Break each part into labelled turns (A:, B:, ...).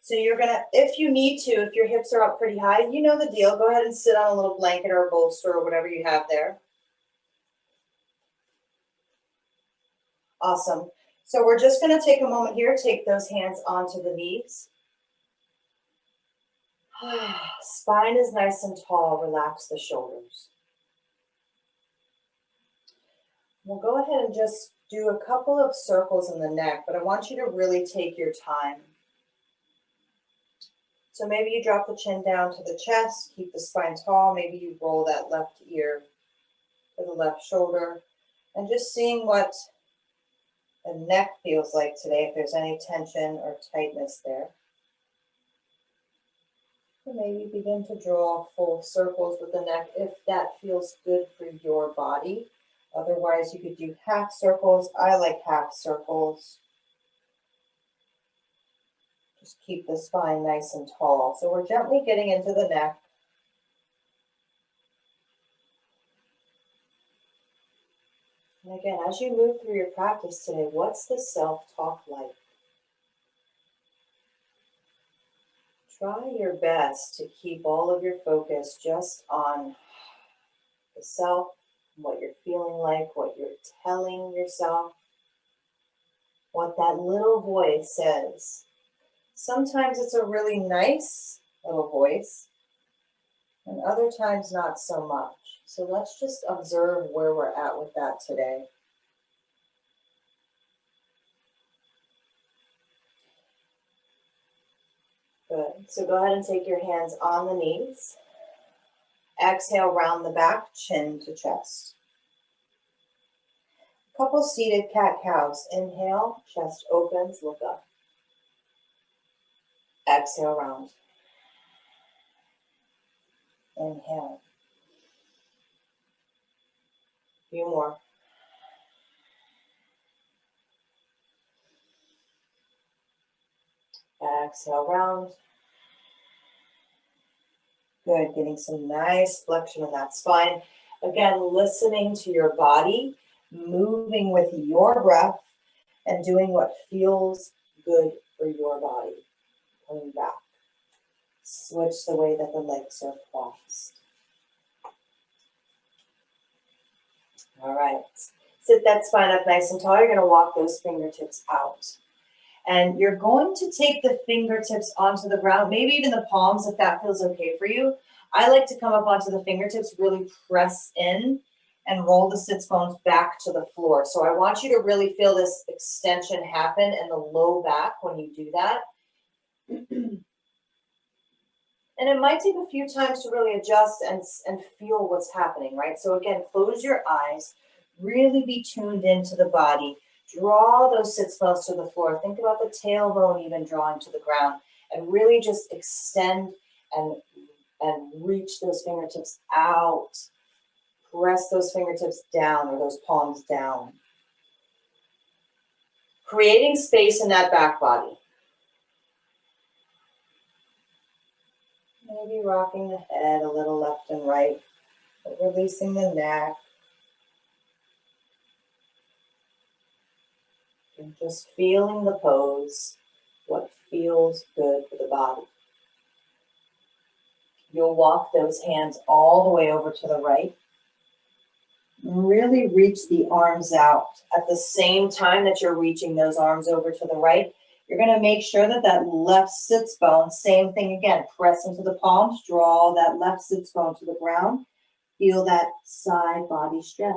A: So you're gonna, if you need to, if your hips are up pretty high, you know the deal. Go ahead and sit on a little blanket or a bolster or whatever you have there. Awesome. So we're just gonna take a moment here, take those hands onto the knees. Spine is nice and tall, relax the shoulders. We'll go ahead and just do a couple of circles in the neck, but I want you to really take your time. So maybe you drop the chin down to the chest, keep the spine tall. Maybe you roll that left ear to the left shoulder, and just seeing what the neck feels like today, if there's any tension or tightness there. So maybe begin to draw full circles with the neck if that feels good for your body. Otherwise, you could do half circles. I like half circles. Just keep the spine nice and tall. So we're gently getting into the neck. And again, as you move through your practice today, what's the self-talk like? Try your best to keep all of your focus just on the self, what you're feeling like, what you're telling yourself, what that little voice says. Sometimes it's a really nice little voice, and other times not so much. So let's just observe where we're at with that today. Good. So go ahead and take your hands on the knees. Exhale, round the back, chin to chest. Couple seated cat-cows. Inhale, chest opens, look up. Exhale, round. Inhale. A few more. Exhale, round. Good, getting some nice flexion in that spine. Again, listening to your body, moving with your breath, and doing what feels good for your body. Coming back. Switch the way that the legs are crossed. All right. Sit that spine up nice and tall. You're going to walk those fingertips out. And you're going to take the fingertips onto the ground, maybe even the palms if that feels okay for you. I like to come up onto the fingertips, really press in and roll the sits bones back to the floor. So I want you to really feel this extension happen in the low back when you do that. And it might take a few times to really adjust and feel what's happening, right? So again, close your eyes, really be tuned into the body. Draw those sits bones to the floor. Think about the tailbone even drawing to the ground, and really just extend and reach those fingertips out. Press those fingertips down or those palms down. Creating space in that back body. Maybe rocking the head a little left and right, but releasing the neck. And just feeling the pose, what feels good for the body. You'll walk those hands all the way over to the right. Really reach the arms out. At the same time that you're reaching those arms over to the right, you're going to make sure that that left sits bone, same thing again, press into the palms, draw that left sits bone to the ground. Feel that side body stretch.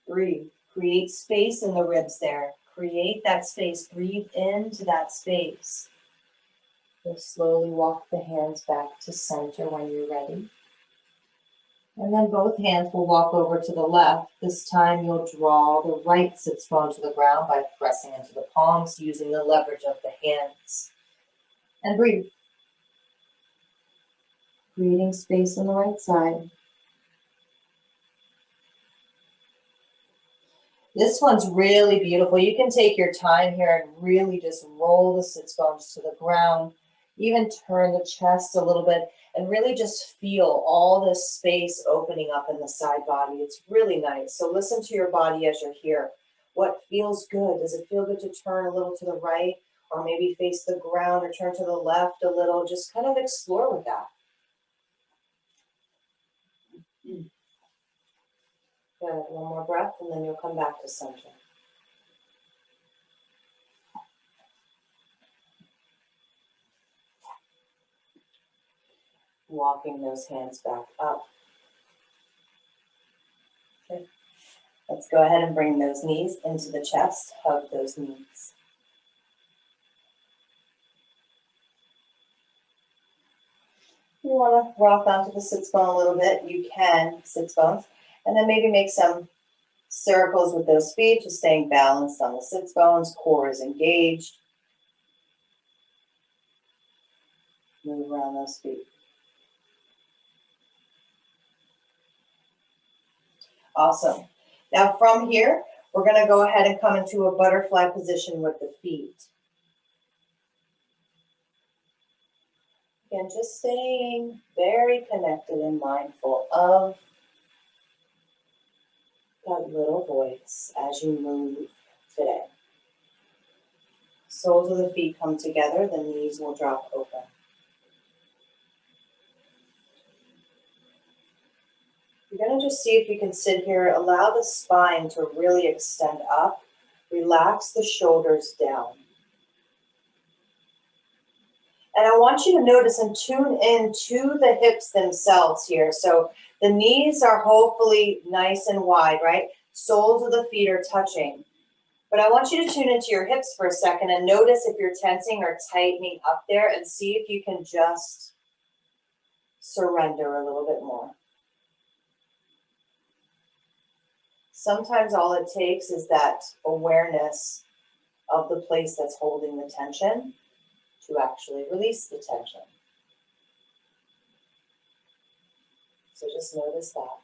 A: Breathe. Create space in the ribs there. Create that space. Breathe into that space. You'll slowly walk the hands back to center when you're ready. And then both hands will walk over to the left. This time you'll draw the right sits bone to the ground by pressing into the palms, using the leverage of the hands. And breathe. Creating space on the right side. This one's really beautiful. You can take your time here and really just roll the sits bones to the ground. Even turn the chest a little bit and really just feel all this space opening up in the side body. It's really nice. So listen to your body as you're here. What feels good? Does it feel good to turn a little to the right or maybe face the ground or turn to the left a little? Just kind of explore with that. Good. One more breath and then you'll come back to center. Walking those hands back up. Okay. Let's go ahead and bring those knees into the chest. Hug those knees. You want to rock onto the sits bone a little bit, you can, sits bones, and then maybe make some circles with those feet, just staying balanced on the sits bones, core is engaged. Move around those feet. Awesome. Now from here, we're going to go ahead and come into a butterfly position with the feet. Again, just staying very connected and mindful of that little voice as you move today. Soles of the feet come together, the knees will drop open. You're going to just see if you can sit here, allow the spine to really extend up, relax the shoulders down. And I want you to notice and tune in to the hips themselves here. So the knees are hopefully nice and wide, right? Soles of the feet are touching. But I want you to tune into your hips for a second and notice if you're tensing or tightening up there and see if you can just surrender a little bit more. Sometimes all it takes is that awareness of the place that's holding the tension to actually release the tension. So just notice that.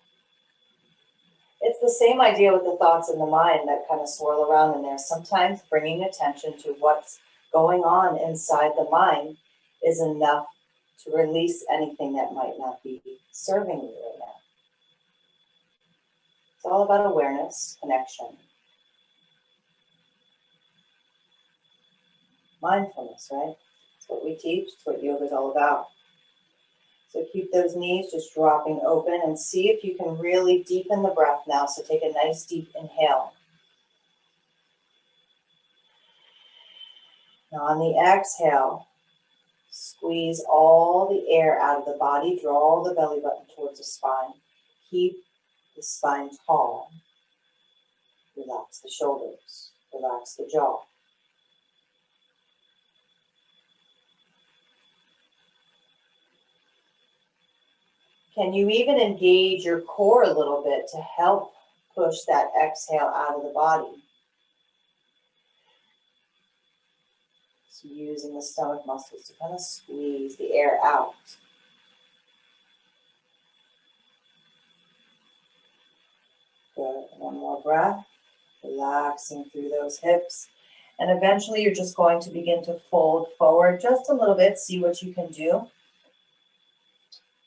A: It's the same idea with the thoughts in the mind that kind of swirl around in there. Sometimes bringing attention to what's going on inside the mind is enough to release anything that might not be serving you right now. It's all about awareness, connection. Mindfulness, right? It's what we teach, it's what yoga is all about. So keep those knees just dropping open and see if you can really deepen the breath now. So take a nice deep inhale. Now on the exhale, squeeze all the air out of the body, draw the belly button towards the spine. Keep the spine tall. Relax the shoulders, relax the jaw. Can you even engage your core a little bit to help push that exhale out of the body? So using the stomach muscles to kind of squeeze the air out. Good. One more breath. Relaxing through those hips. And eventually you're just going to begin to fold forward just a little bit. See what you can do.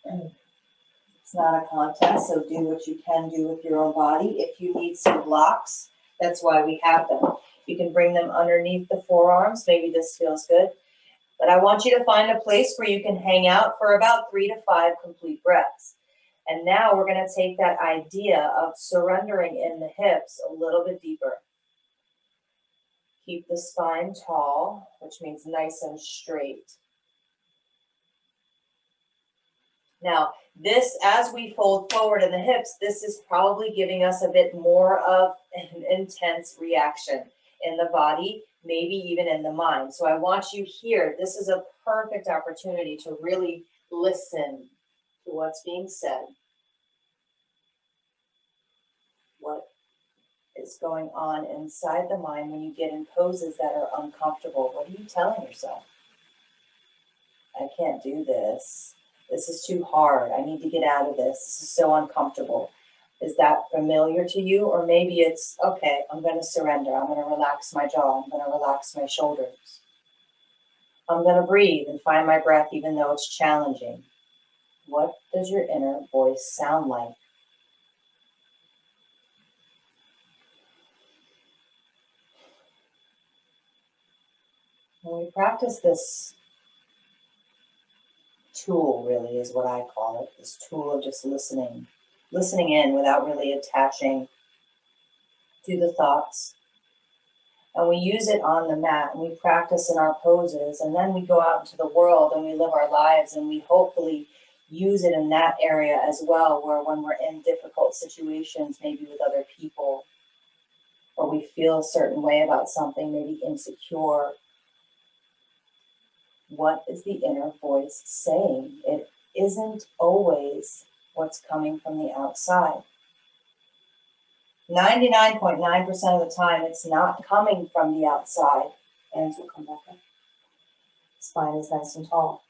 A: It's not a contest, so do what you can do with your own body. If you need some blocks, that's why we have them. You can bring them underneath the forearms. Maybe this feels good. But I want you to find a place where you can hang out for about 3 to 5 complete breaths. And now we're going to take that idea of surrendering in the hips a little bit deeper. Keep the spine tall, which means nice and straight. Now, this, as we fold forward in the hips, this is probably giving us a bit more of an intense reaction in the body, maybe even in the mind. So I want you here, this is a perfect opportunity to really listen to what's being said. What is going on inside the mind when you get in poses that are uncomfortable? What are you telling yourself? I can't do this. This is too hard. I need to get out of this. This is so uncomfortable. Is that familiar to you? Or maybe it's, okay, I'm going to surrender. I'm going to relax my jaw. I'm going to relax my shoulders. I'm going to breathe and find my breath even though it's challenging. What does your inner voice sound like? When we practice this tool, really is what I call it, this tool of just listening in without really attaching to the thoughts. And we use it on the mat and we practice in our poses, and then we go out into the world and we live our lives, and we hopefully use it in that area as well, where when we're in difficult situations, maybe with other people, or we feel a certain way about something, maybe insecure, what is the inner voice saying? It isn't always what's coming from the outside. 99.9% of the time, it's not coming from the outside. Hands will come back up. Spine is nice and tall.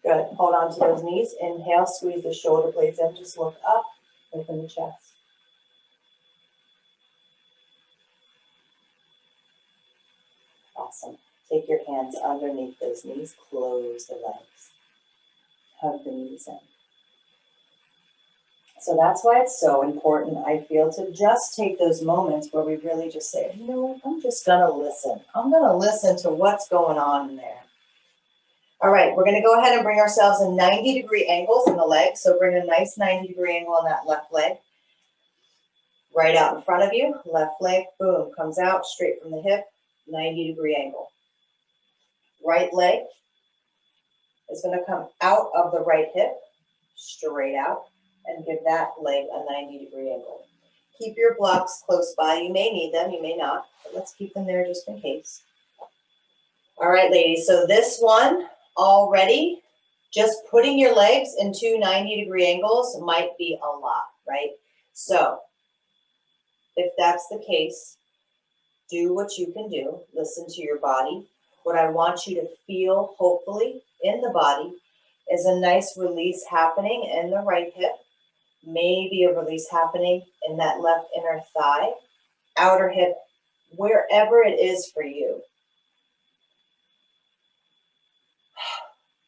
A: Good. Hold on to those knees. Inhale, squeeze the shoulder blades in. Just look up, open the chest. Awesome. Take your hands underneath those knees. Close the legs. Hug the knees in. So that's why it's so important, I feel, to just take those moments where we really just say, you know what, I'm just going to listen. I'm going to listen to what's going on in there. All right, we're going to go ahead and bring ourselves in 90-degree angles in the legs. So bring a nice 90-degree angle on that left leg. Right out in front of you, left leg, boom, comes out straight from the hip, 90-degree angle. Right leg is going to come out of the right hip, straight out, and give that leg a 90-degree angle. Keep your blocks close by. You may need them, you may not, but let's keep them there just in case. All right, ladies, so this one already, just putting your legs into 90-degree angles might be a lot, right? So if that's the case, do what you can do. Listen to your body. What I want you to feel, hopefully, in the body is a nice release happening in the right hip. Maybe a release happening in that left inner thigh, outer hip, wherever it is for you.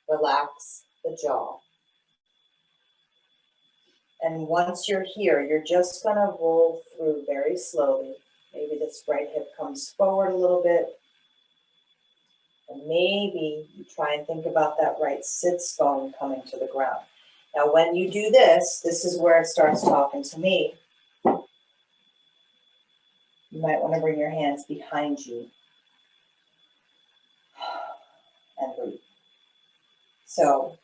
A: Relax the jaw. And once you're here, you're just going to roll through very slowly. Maybe this right hip comes forward a little bit. And maybe you try and think about that right sits bone coming to the ground. Now, when you do this, this is where it starts talking to me. You might want to bring your hands behind you and breathe. So,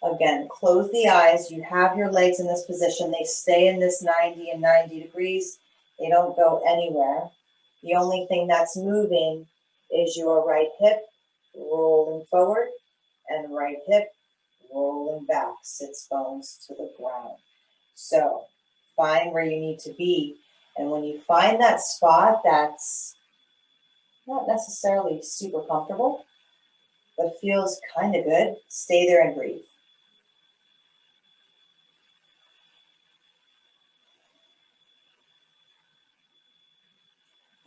A: again, close the eyes. You have your legs in this position. They stay in this 90 and 90 degrees. They don't go anywhere. The only thing that's moving is your right hip rolling forward and right hip rolling back, sits bones to the ground. So find where you need to be. And when you find that spot that's not necessarily super comfortable, but feels kind of good, stay there and breathe.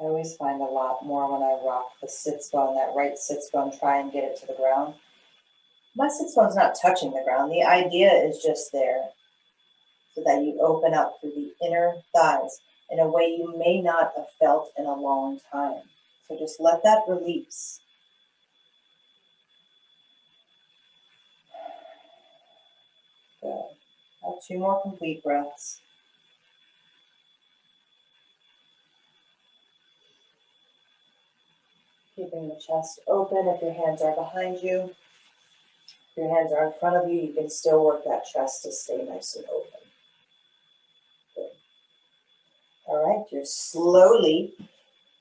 A: I always find a lot more when I rock the sits bone, that right sits bone, try and get it to the ground. My sits bone's not touching the ground. The idea is just there so that you open up through the inner thighs in a way you may not have felt in a long time. So just let that release. Good. Have 2 more complete breaths. Keeping the chest open. If your hands are behind you, if your hands are in front of you, you can still work that chest to stay nice and open. Good. All right, you're slowly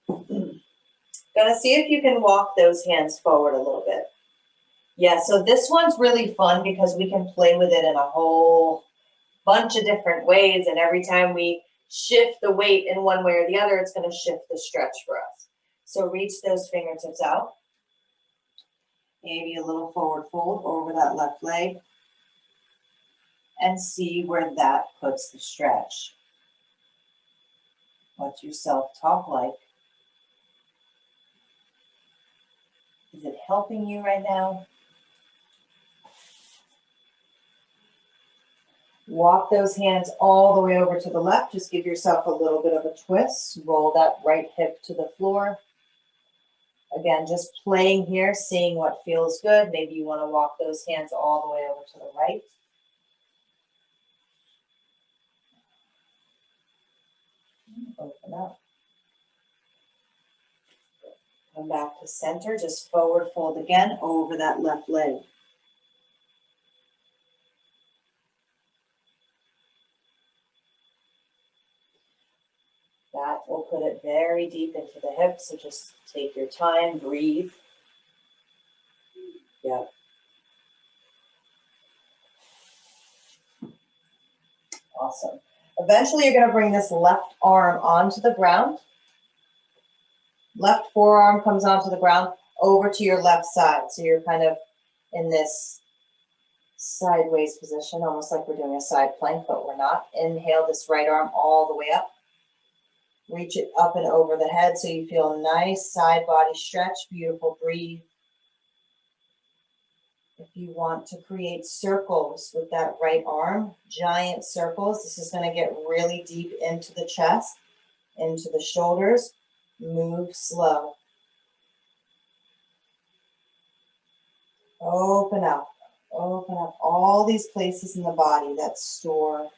A: gonna see if you can walk those hands forward a little bit. Yeah, so this one's really fun because we can play with it in a whole bunch of different ways, and every time we shift the weight in one way or the other, it's gonna shift the stretch for us. So reach those fingertips out. Maybe a little forward fold over that left leg. And see where that puts the stretch. What's your self-talk like? Is it helping you right now? Walk those hands all the way over to the left. Just give yourself a little bit of a twist. Roll that right hip to the floor. Again, just playing here, seeing what feels good. Maybe you want to walk those hands all the way over to the right. Open up. Come back to center, just forward fold again over that left leg. That will put it very deep into the hips, so just take your time, breathe. Yep. Awesome. Eventually, you're going to bring this left arm onto the ground. Left forearm comes onto the ground over to your left side. So you're kind of in this sideways position, almost like we're doing a side plank, but we're not. Inhale this right arm all the way up. Reach it up and over the head so you feel a nice side body stretch. Beautiful. Breathe. If you want to create circles with that right arm, giant circles, this is going to get really deep into the chest, into the shoulders. Move slow. Open up. Open up all these places in the body that store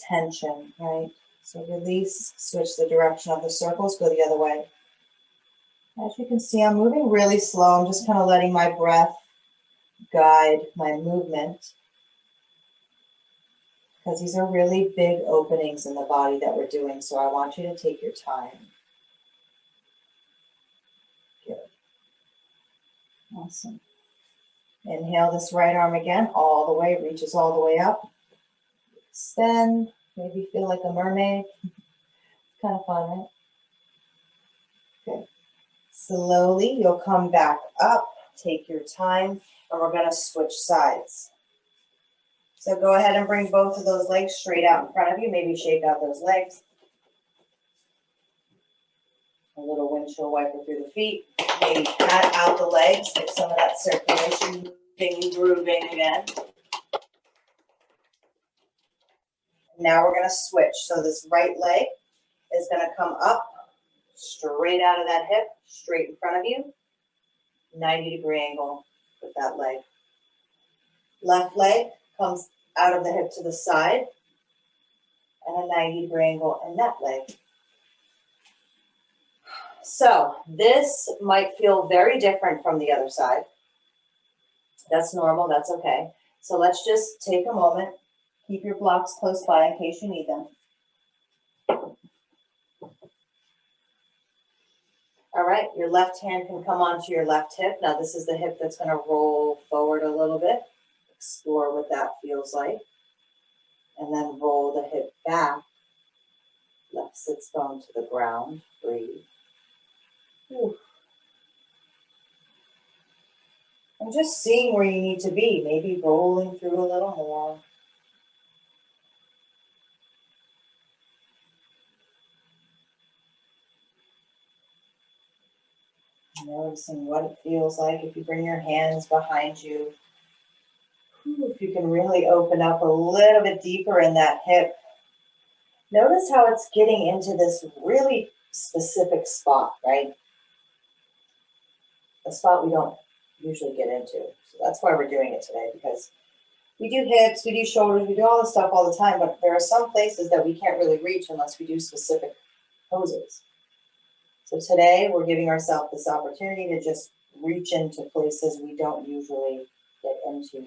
A: tension, right? So release, switch the direction of the circles, go the other way. As you can see, I'm moving really slow. I'm just kind of letting my breath guide my movement, because these are really big openings in the body that we're doing. So I want you to take your time. Good. Awesome. Inhale this right arm again, all the way, reaches all the way up. Extend, maybe feel like a mermaid. Kind of fun, right? Good. Slowly, you'll come back up, take your time, and we're gonna switch sides. So go ahead and bring both of those legs straight out in front of you. Maybe shake out those legs. A little windshield wiper through the feet. Maybe pat out the legs, get some of that circulation moving and grooving again. Now we're gonna switch. So this right leg is gonna come up, straight out of that hip, straight in front of you. 90-degree angle with that leg. Left leg comes out of the hip to the side, and a 90-degree angle in that leg. So this might feel very different from the other side. That's normal, that's okay. So let's just take a moment, keep your blocks close by in case you need them. All right, your left hand can come onto your left hip. Now this is the hip that's going to roll forward a little bit. Explore what that feels like. And then roll the hip back. Left sits bone to the ground. Breathe. Whew. And just seeing where you need to be. Maybe rolling through a little more. Noticing what it feels like if you bring your hands behind you. If you can really open up a little bit deeper in that hip. Notice how it's getting into this really specific spot, right? A spot we don't usually get into. So that's why we're doing it today, because we do hips, we do shoulders, we do all this stuff all the time, but there are some places that we can't really reach unless we do specific poses. So today we're giving ourselves this opportunity to just reach into places we don't usually get into.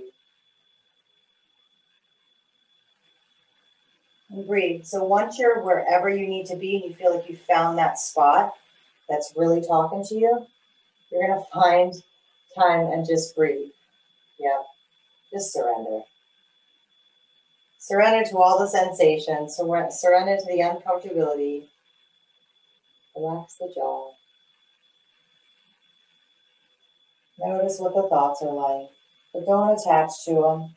A: And breathe. So once you're wherever you need to be and you feel like you found that spot that's really talking to you, you're going to find time and just breathe. Yeah, just surrender. Surrender to all the sensations. Surrender to the uncomfortability. Relax the jaw. Notice what the thoughts are like, but don't attach to them.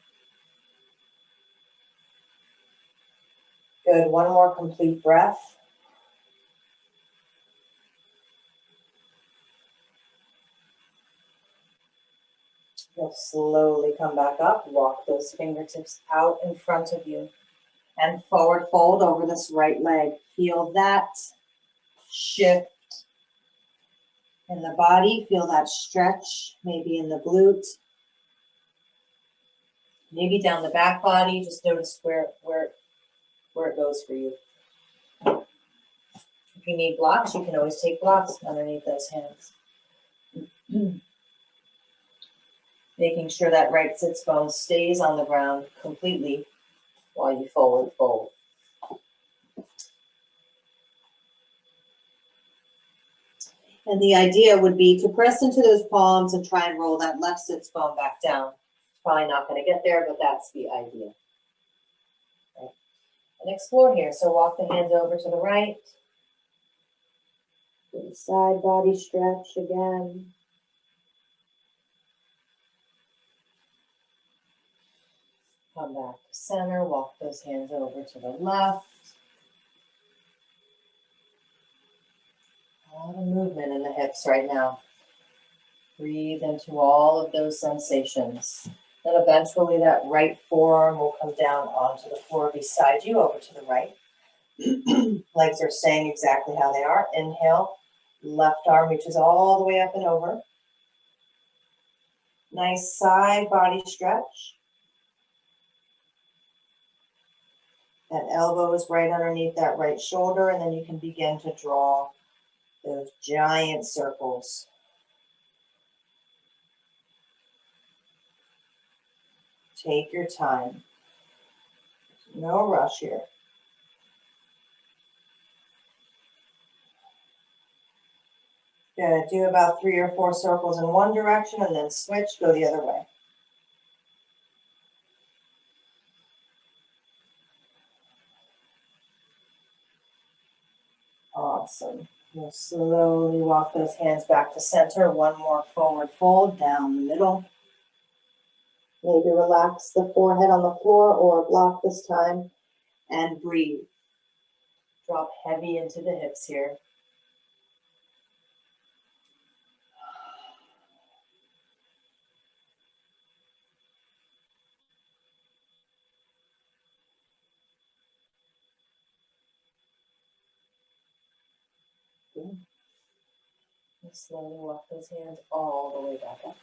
A: Good. One more complete breath. You'll slowly come back up. Walk those fingertips out in front of you and forward fold over this right leg. Feel that shift In the body, feel that stretch, maybe in the glute, maybe down the back body. Just notice where it goes for you. If you need blocks, you can always take blocks underneath those hands. Making sure that right sits bone stays on the ground completely while you forward fold. And the idea would be to press into those palms and try and roll that left sits bone back down. It's probably not going to get there, but that's the idea. Right. And explore here. So walk the hands over to the right. Do the side body stretch again. Come back to center. Walk those hands over to the left. A lot of movement in the hips right now. Breathe into all of those sensations. Then eventually that right forearm will come down onto the floor beside you, over to the right. Legs are staying exactly how they are. Inhale, left arm reaches all the way up and over. Nice side body stretch. That elbow is right underneath that right shoulder, and then you can begin to draw those giant circles. Take your time. No rush here. Good. Do about 3 or 4 circles in one direction and then switch, go the other way. Awesome. We'll slowly walk those hands back to center. One more forward fold down the middle. Maybe relax the forehead on the floor or block this time and breathe. Drop heavy into the hips here. Good. And slowly walk those hands all the way back up.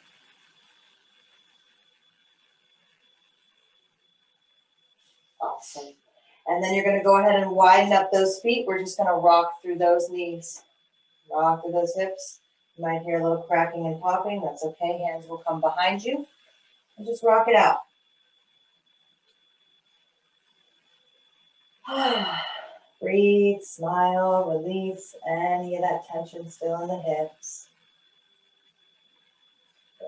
A: Awesome. And then you're going to go ahead and widen up those feet. We're just going to rock through those knees. Rock through those hips. You might hear a little cracking and popping. That's okay. Hands will come behind you. And just rock it out. Breathe, smile, release any of that tension still in the hips. Good.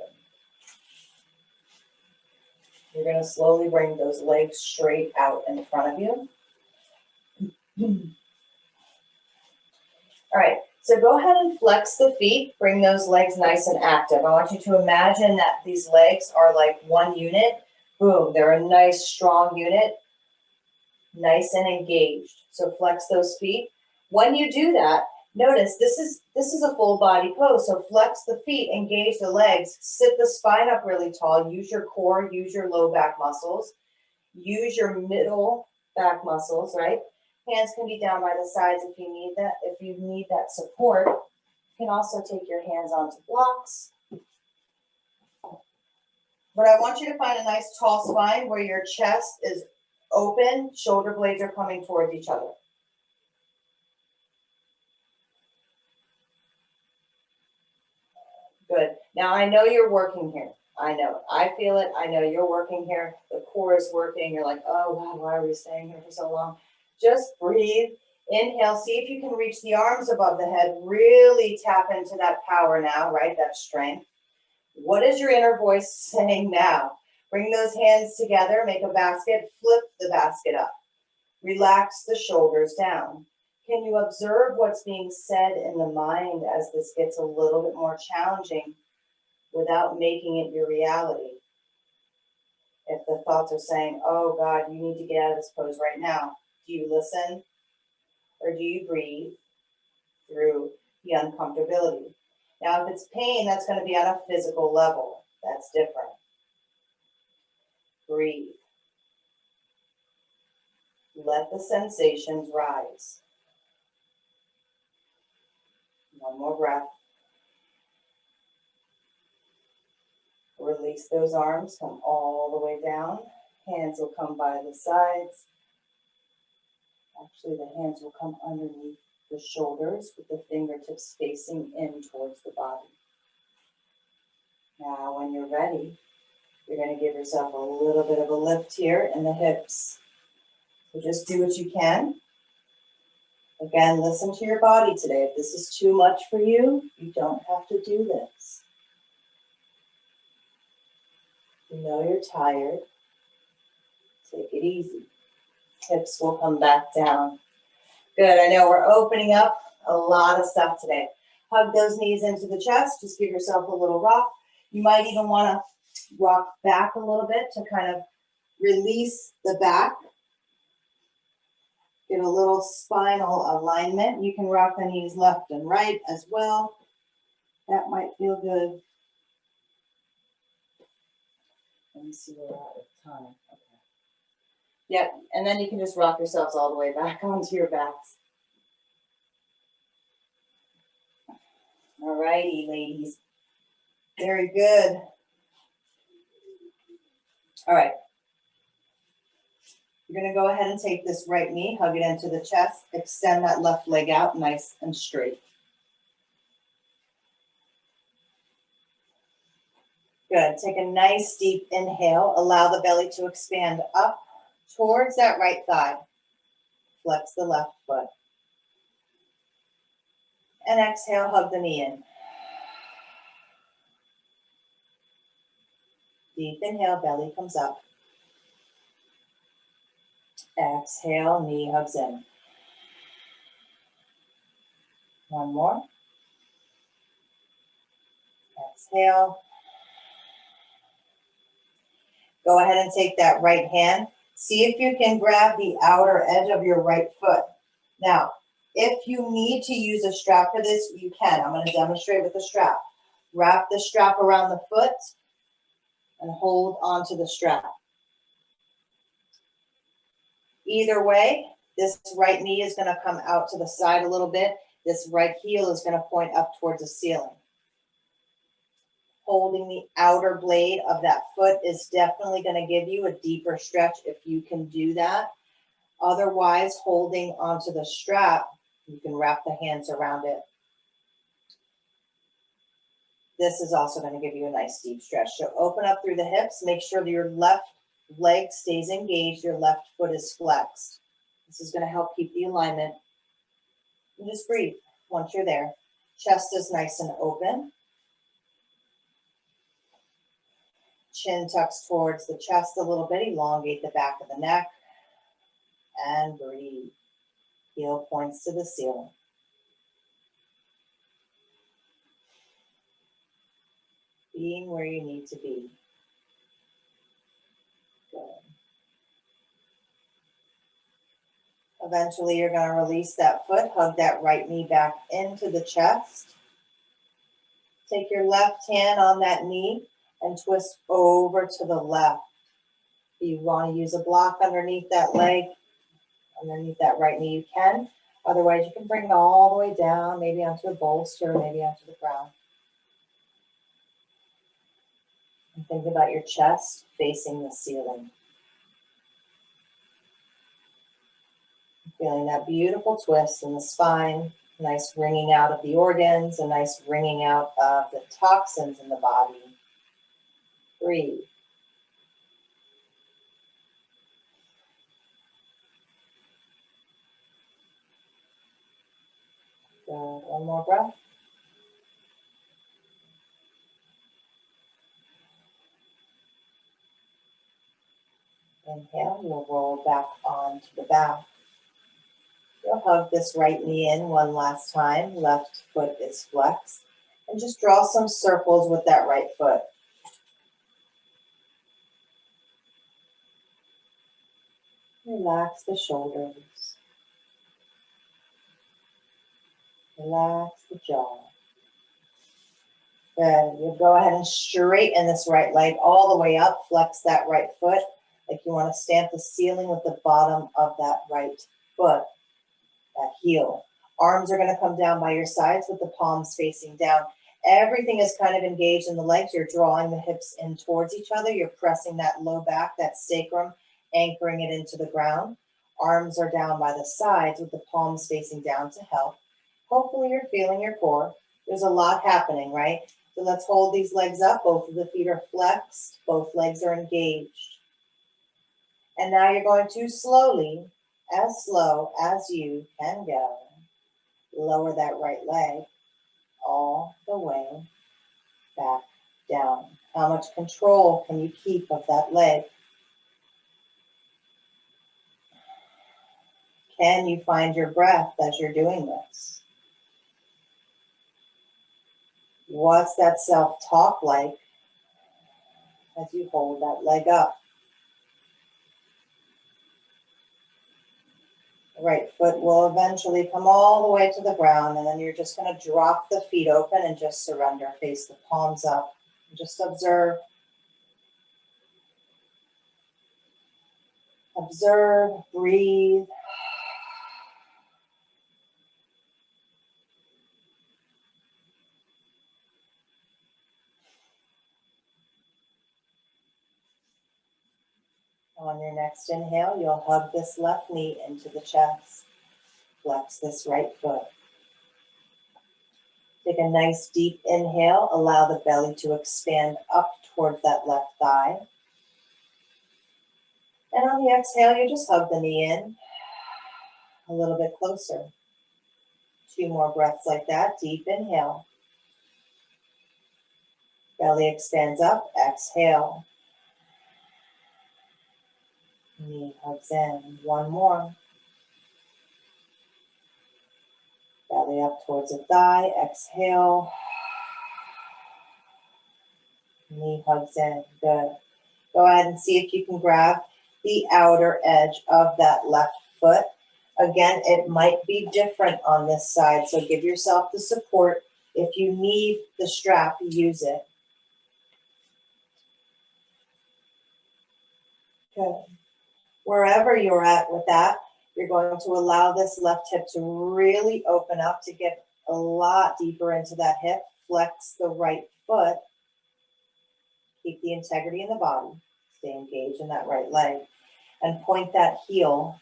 A: You're going to slowly bring those legs straight out in front of you. All right, so go ahead and flex the feet. Bring those legs nice and active. I want you to imagine that these legs are like one unit. Boom, they're a nice, strong unit. Nice and engaged. So flex those feet. When you do that, notice this is a full body pose. So flex the feet, engage the legs, sit the spine up really tall, use your core, use your low back muscles, use your middle back muscles, right? Hands can be down by the sides if you need that. If you need that support, you can also take your hands onto blocks. But I want you to find a nice tall spine where your chest is open, shoulder blades are coming towards each other. Good. Now I know you're working here. I know. I feel it. I know you're working here. The core is working. You're like, oh, wow, why are we staying here for so long? Just breathe. Inhale. See if you can reach the arms above the head. Really tap into that power now, right? That strength. What is your inner voice saying now? Bring those hands together. Make a basket. Flip the basket up. Relax the shoulders down. Can you observe what's being said in the mind as this gets a little bit more challenging without making it your reality? If the thoughts are saying, oh God, you need to get out of this pose right now, do you listen or do you breathe through the uncomfortability? Now, if it's pain, that's going to be on a physical level. That's different. Breathe. Let the sensations rise. One more breath. Release those arms, come all the way down. Hands will come by the sides. Actually, the hands will come underneath the shoulders with the fingertips facing in towards the body. Now, when you're ready, you're going to give yourself a little bit of a lift here in the hips. So just do what you can. Again, listen to your body today. If this is too much for you, you don't have to do this. You know you're tired. Take it easy. Hips will come back down. Good, I know we're opening up a lot of stuff today. Hug those knees into the chest. Just give yourself a little rock. You might even want to rock back a little bit to kind of release the back. Get a little spinal alignment. You can rock the knees left and right as well. That might feel good. Let me see where we're at with time. Okay. Yep, and then you can just rock yourselves all the way back onto your backs. All righty, ladies. Very good. All right. You're going to go ahead and take this right knee, hug it into the chest, extend that left leg out nice and straight. Good. Take a nice deep inhale. Allow the belly to expand up towards that right thigh. Flex the left foot. And exhale, hug the knee in. Deep inhale, belly comes up. Exhale, knee hugs in. One more. Exhale. Go ahead and take that right hand. See if you can grab the outer edge of your right foot. Now, if you need to use a strap for this, you can. I'm going to demonstrate with the strap. Wrap the strap around the foot and hold onto the strap. Either way, this right knee is going to come out to the side a little bit. This right heel is going to point up towards the ceiling. Holding the outer blade of that foot is definitely going to give you a deeper stretch if you can do that. Otherwise, holding onto the strap, you can wrap the hands around it. This is also going to give you a nice deep stretch. So open up through the hips. Make sure that your left leg stays engaged. Your left foot is flexed. This is going to help keep the alignment. And just breathe once you're there. Chest is nice and open. Chin tucks towards the chest a little bit. Elongate the back of the neck. And breathe. Heel points to the ceiling. Being where you need to be. Good. Eventually, you're going to release that foot. Hug that right knee back into the chest. Take your left hand on that knee and twist over to the left. If you want to use a block underneath that leg, underneath that right knee, you can. Otherwise, you can bring it all the way down, maybe onto a bolster, maybe onto the ground. And think about your chest facing the ceiling. Feeling that beautiful twist in the spine, nice wringing out of the organs, a nice wringing out of the toxins in the body. Breathe. Good. One more breath. Inhale, you'll roll back onto the back. You'll hug this right knee in one last time. Left foot is flexed. And just draw some circles with that right foot. Relax the shoulders. Relax the jaw. Good. You'll go ahead and straighten this right leg all the way up. Flex that right foot like you want to stamp the ceiling with the bottom of that right foot, that heel. Arms are going to come down by your sides with the palms facing down. Everything is kind of engaged in the legs. You're drawing the hips in towards each other. You're pressing that low back, that sacrum, anchoring it into the ground. Arms are down by the sides with the palms facing down to help. Hopefully you're feeling your core. There's a lot happening, right? So let's hold these legs up. Both of the feet are flexed. Both legs are engaged. And now you're going to slowly, as slow as you can go, lower that right leg all the way back down. How much control can you keep of that leg? Can you find your breath as you're doing this? What's that self-talk like as you hold that leg up? The right foot will eventually come all the way to the ground, and then you're just going to drop the feet open and just surrender. Face the palms up. Just observe. Observe, breathe. On your next inhale, you'll hug this left knee into the chest. Flex this right foot. Take a nice deep inhale. Allow the belly to expand up towards that left thigh. And on the exhale, you just hug the knee in a little bit closer. 2 more breaths like that. Deep inhale. Belly expands up. Exhale. Knee hugs in. 1 more. Belly up towards the thigh. Exhale. Knee hugs in. Good. Go ahead and see if you can grab the outer edge of that left foot. Again, it might be different on this side, so give yourself the support. If you need the strap, use it. Good. Wherever you're at with that, you're going to allow this left hip to really open up to get a lot deeper into that hip. Flex the right foot. Keep the integrity in the body. Stay engaged in that right leg. And point that heel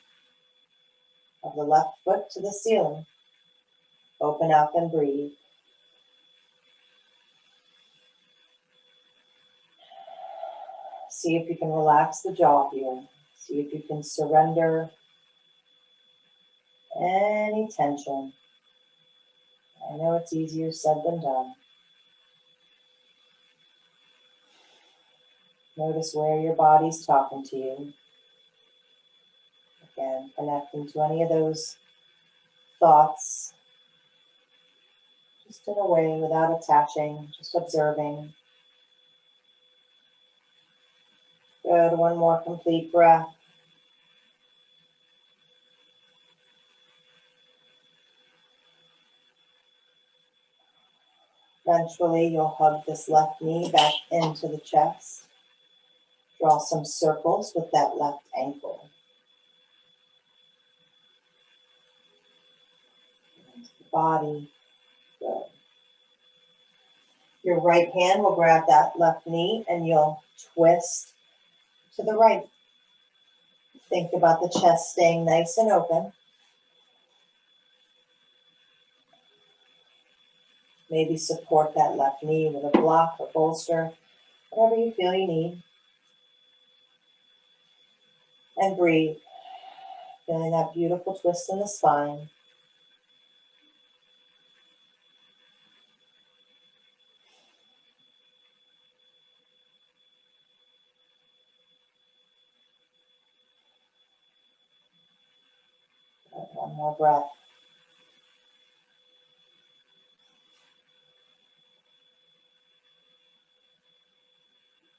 A: of the left foot to the ceiling. Open up and breathe. See if you can relax the jaw here. See if you can surrender any tension. I know it's easier said than done. Notice where your body's talking to you. Again, connecting to any of those thoughts. Just in a way without attaching, just observing. Good, 1 more complete breath. Eventually, you'll hug this left knee back into the chest. Draw some circles with that left ankle. Into the body. Good. Your right hand will grab that left knee and you'll twist to the right. Think about the chest staying nice and open. Maybe support that left knee with a block or bolster, whatever you feel you need. And breathe. Feeling that beautiful twist in the spine. Good. 1 more breath.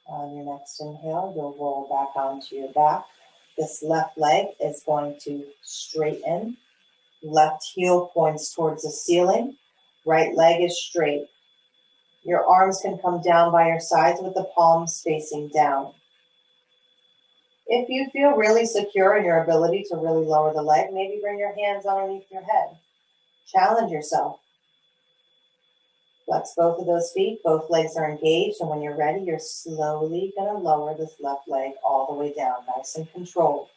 A: On your next inhale, you'll roll back onto your back. This left leg is going to straighten. Left heel points towards the ceiling. Right leg is straight. Your arms can come down by your sides with the palms facing down. If you feel really secure in your ability to really lower the leg, maybe bring your hands underneath your head. Challenge yourself. Flex both of those feet, both legs are engaged, and when you're ready, you're slowly going to lower this left leg all the way down, nice and controlled.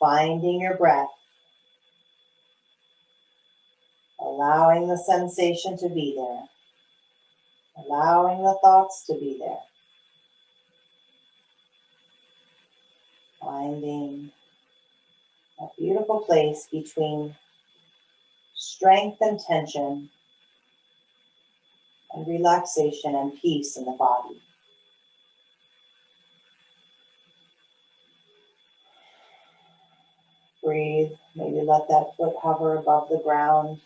A: Finding your breath, allowing the sensation to be there, allowing the thoughts to be there. Finding a beautiful place between strength and tension, and relaxation and peace in the body. Breathe, maybe let that foot hover above the ground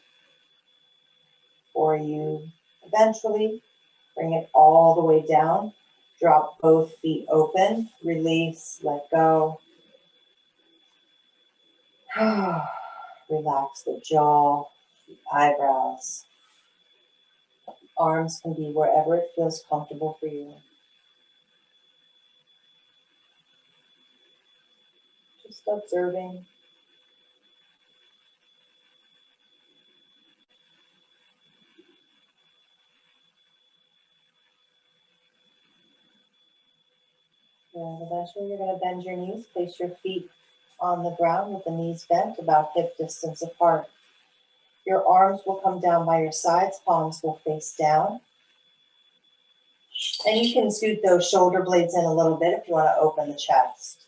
A: for you. Eventually, bring it all the way down. Drop both feet open, release, let go. Relax the jaw, the eyebrows. Arms can be wherever it feels comfortable for you. Just observing. And eventually you're going to bend your knees, place your feet on the ground with the knees bent about hip distance apart. Your arms will come down by your sides, palms will face down. And you can scoot those shoulder blades in a little bit if you want to open the chest.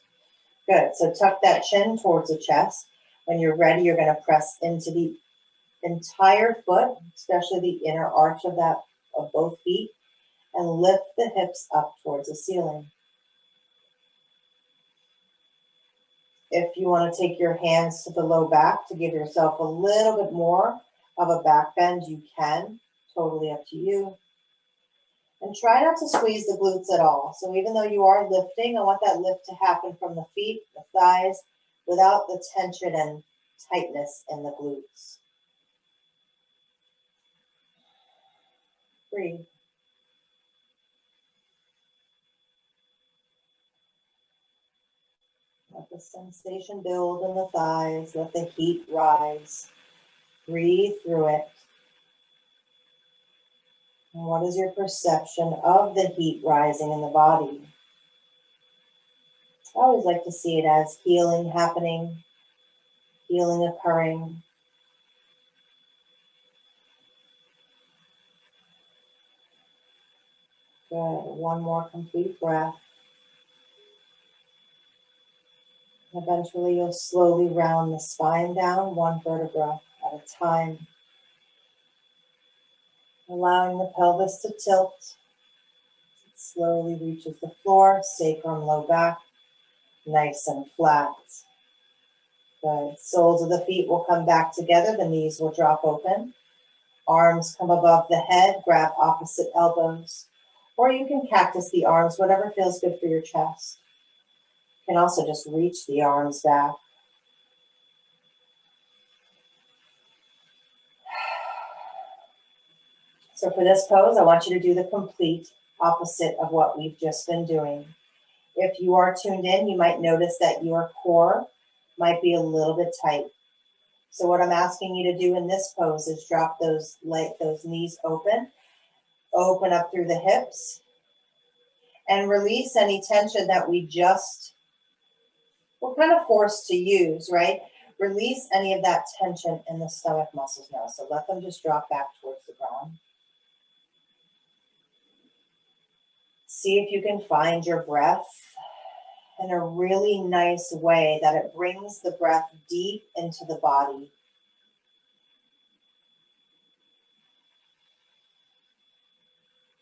A: Good, so tuck that chin towards the chest. When you're ready, you're going to press into the entire foot, especially the inner arch of both feet, and lift the hips up towards the ceiling. If you want to take your hands to the low back to give yourself a little bit more of a back bend, you can. Totally up to you. And try not to squeeze the glutes at all. So even though you are lifting, I want that lift to happen from the feet, the thighs, without the tension and tightness in the glutes. Breathe. Let the sensation build in the thighs. Let the heat rise. Breathe through it. And what is your perception of the heat rising in the body? I always like to see it as healing happening, healing occurring. Good. One more complete breath. Eventually, you'll slowly round the spine down, one vertebra at a time. Allowing the pelvis to tilt. It slowly reaches the floor, sacrum, low back, nice and flat. Good. Soles of the feet will come back together. The knees will drop open. Arms come above the head. Grab opposite elbows. Or you can cactus the arms, whatever feels good for your chest. You can also just reach the arms back. So for this pose, I want you to do the complete opposite of what we've just been doing. If you are tuned in, you might notice that your core might be a little bit tight. So what I'm asking you to do in this pose is drop those knees open up through the hips, and release any tension that we're kind of forced to use, right? Release any of that tension in the stomach muscles now. So let them just drop back towards the ground. See if you can find your breath in a really nice way that it brings the breath deep into the body.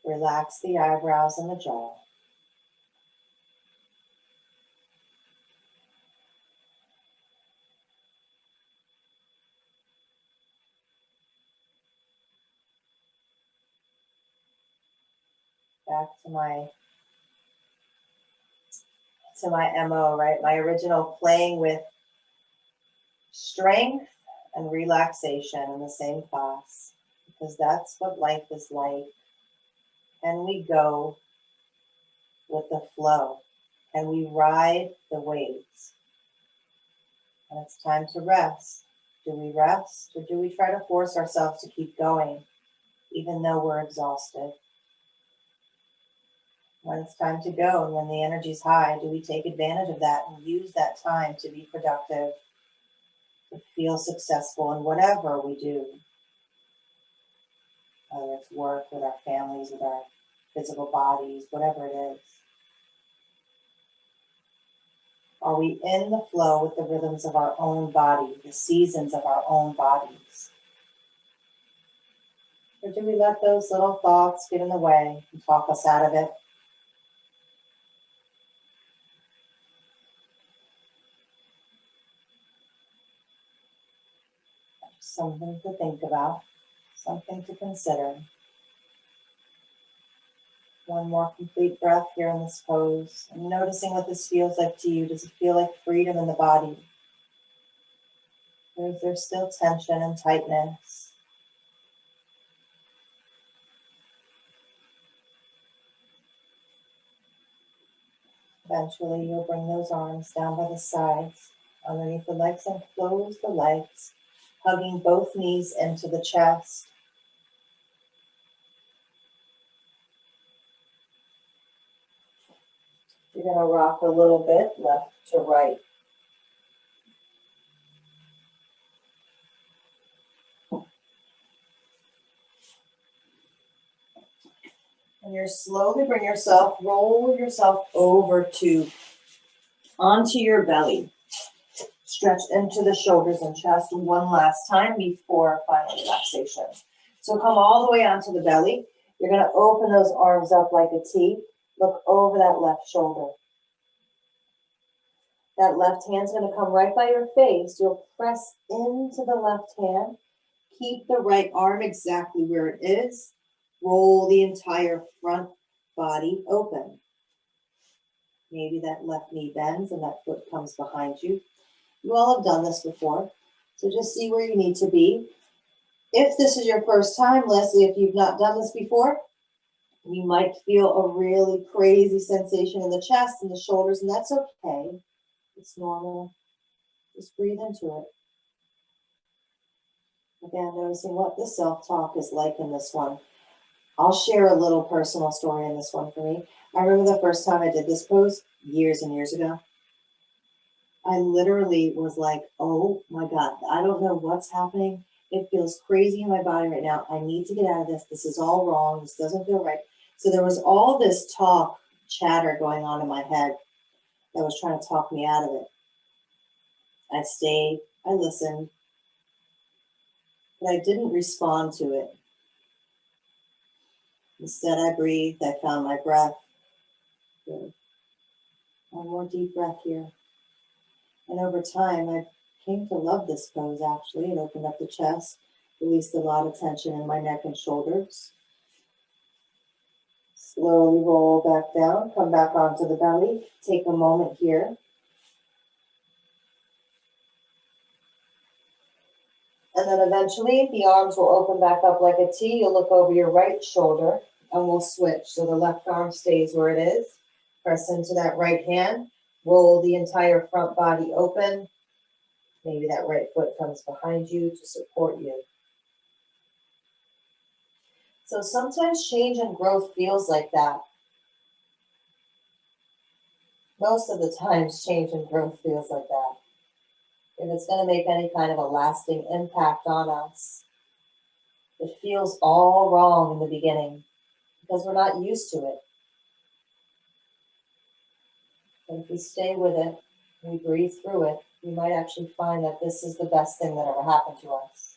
A: Relax the eyebrows and the jaw. Back to my MO, right? My original, playing with strength and relaxation in the same class, because that's what life is like. And we go with the flow, and we ride the waves. And it's time to rest. Do we rest, or do we try to force ourselves to keep going? even though we're exhausted. When it's time to go and when the energy's high, do we take advantage of that and use that time to be productive, to feel successful in whatever we do? Whether it's work, with our families, with our physical bodies, whatever it is. Are we in the flow with the rhythms of our own body, the seasons of our own bodies? Or do we let those little thoughts get in the way and talk us out of it? Something to think about, something to consider. One more complete breath here in this pose, and noticing what this feels like to you. Does it feel like freedom in the body? Or is there still tension and tightness? Eventually, you'll bring those arms down by the sides, underneath the legs, and close the legs, hugging both knees into the chest. You're going to rock a little bit left to right. And you're slowly roll yourself over onto your belly. Stretch into the shoulders and chest one last time before final relaxation. So come all the way onto the belly. You're going to open those arms up like a T. Look over that left shoulder. That left hand's going to come right by your face. You'll press into the left hand. Keep the right arm exactly where it is. Roll the entire front body open. Maybe that left knee bends and that foot comes behind you. You all have done this before, so just see where you need to be. If this is your first time, Leslie, if you've not done this before, you might feel a really crazy sensation in the chest and the shoulders, and that's okay. It's normal. Just breathe into it. Again, noticing what the self-talk is like in this one. I'll share a little personal story in this one for me. I remember the first time I did this pose years and years ago. I literally was like, oh my God, I don't know what's happening. It feels crazy in my body right now. I need to get out of this. This is all wrong. This doesn't feel right. So there was all this chatter going on in my head that was trying to talk me out of it. I stayed, I listened, but I didn't respond to it. Instead, I breathed. I found my breath. Good. One more deep breath here. And over time, I came to love this pose, actually. It opened up the chest, released a lot of tension in my neck and shoulders. Slowly roll back down, come back onto the belly. Take a moment here. And then eventually, the arms will open back up like a T. You'll look over your right shoulder, and we'll switch. So the left arm stays where it is. Press into that right hand. Roll the entire front body open. Maybe that right foot comes behind you to support you. So sometimes change and growth feels like that. Most of the times, change and growth feels like that. If it's going to make any kind of a lasting impact on us, it feels all wrong in the beginning because we're not used to it. But if we stay with it, we breathe through it, we might actually find that this is the best thing that ever happened to us.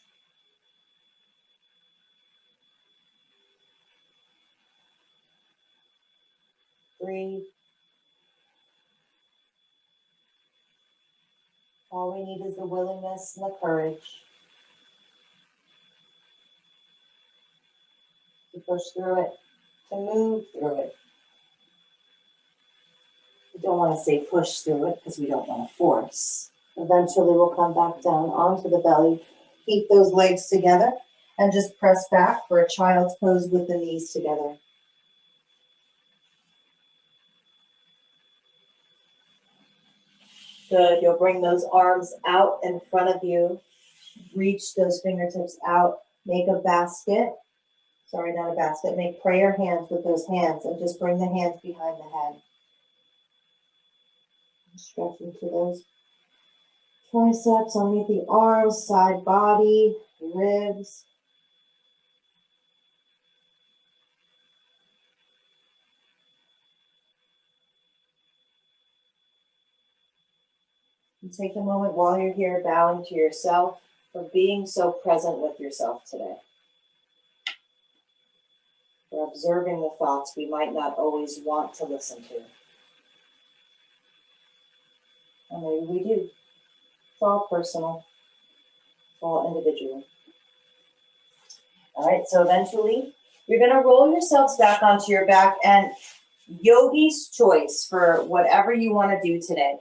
A: Breathe. All we need is the willingness and the courage to push through it, to move through it. We don't want to say push through it because we don't want to force. Eventually we'll come back down onto the belly. Keep those legs together and just press back for a child's pose with the knees together. Good. You'll bring those arms out in front of you. Reach those fingertips out. Make a basket. Sorry, not a basket. Make prayer hands with those hands and just bring the hands behind the head. Stretch into those triceps, underneath the arms, side body, ribs. And take a moment while you're here, bowing to yourself for being so present with yourself today. For observing the thoughts we might not always want to listen to. And maybe we do. It's all personal. It's all individual. All right, so eventually you're going to roll yourselves back onto your back, and yogi's choice for whatever you want to do today.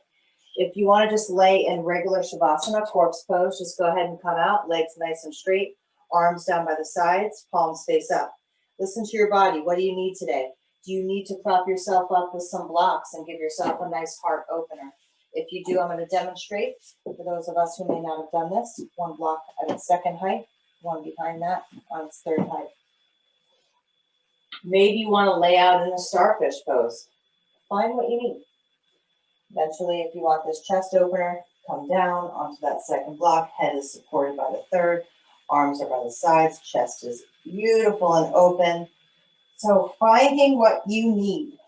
A: If you want to just lay in regular Shavasana, corpse pose, just go ahead and come out, legs nice and straight, arms down by the sides, palms face up. Listen to your body. What do you need today? Do you need to prop yourself up with some blocks and give yourself a nice heart opener? If you do, I'm going to demonstrate for those of us who may not have done this. One block at its second height, one behind that on its third height. Maybe you want to lay out in a starfish pose. Find what you need. Eventually, if you want this chest opener, come down onto that second block. Head is supported by the third. Arms are by the sides. Chest is beautiful and open. So finding what you need.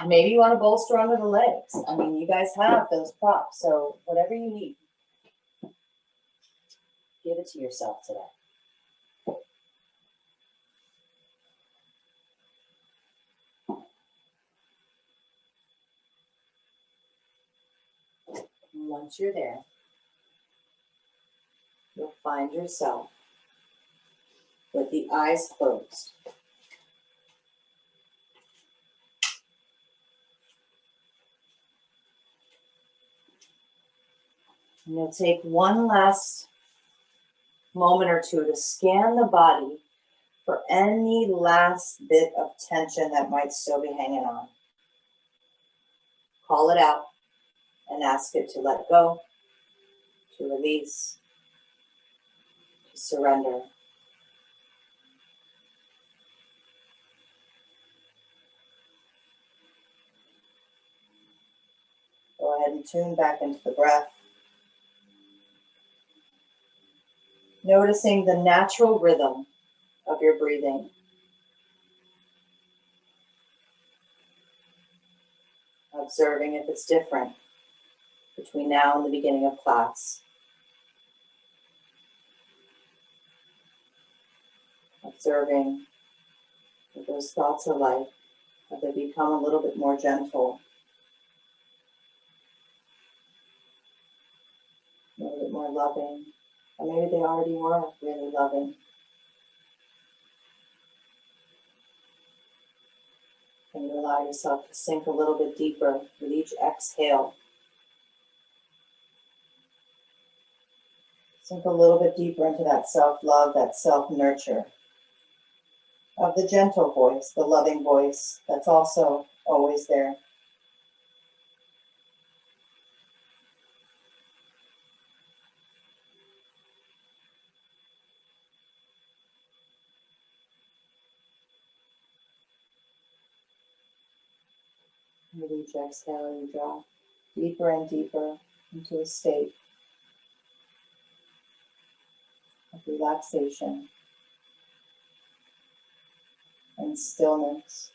A: Maybe you want to bolster under the legs. I mean, you guys have those props. So whatever you need, give it to yourself today. And once you're there, you'll find yourself with the eyes closed. And you'll take one last moment or two to scan the body for any last bit of tension that might still be hanging on. Call it out and ask it to let go, to release, to surrender. Go ahead and tune back into the breath. Noticing the natural rhythm of your breathing. Observing if it's different between now and the beginning of class. Observing what those thoughts are like. Have they become a little bit more gentle? A little bit more loving? Or maybe they already were really loving. And you allow yourself to sink a little bit deeper with each exhale. Sink a little bit deeper into that self-love, that self-nurture of the gentle voice, the loving voice that's also always there. With each exhale, you drop deeper and deeper into a state of relaxation and stillness.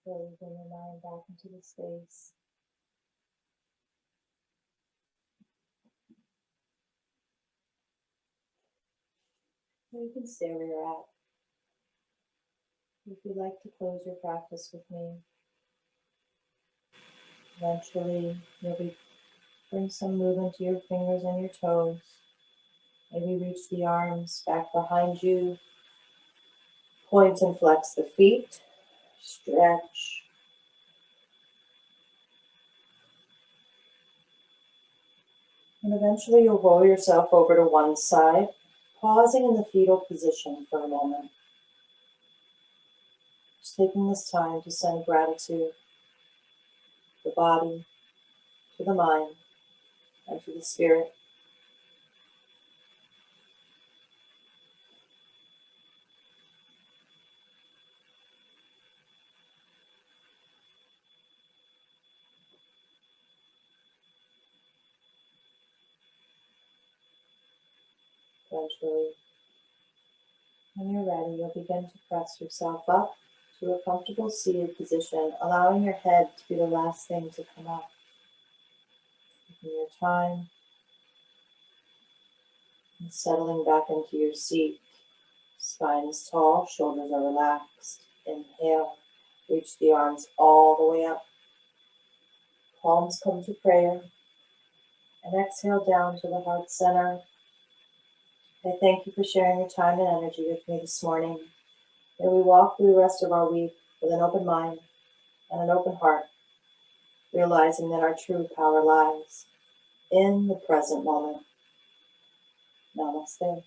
A: Slowly bring your mind back into the space. Or you can stay where you're at. If you'd like to close your practice with me, eventually you'll bring some movement to your fingers and your toes. Maybe reach the arms back behind you. Point and flex the feet. Stretch. And eventually you'll roll yourself over to one side, pausing in the fetal position for a moment. Just taking this time to send gratitude to the body, to the mind, and to the spirit. Eventually, when you're ready, you'll begin to press yourself up to a comfortable seated position, allowing your head to be the last thing to come up. Taking your time and settling back into your seat. Spine is tall, shoulders are relaxed. Inhale, reach the arms all the way up. Palms come to prayer. And exhale down to the heart center. I thank you for sharing your time and energy with me this morning. May we walk through the rest of our week with an open mind and an open heart, realizing that our true power lies in the present moment. Namaste.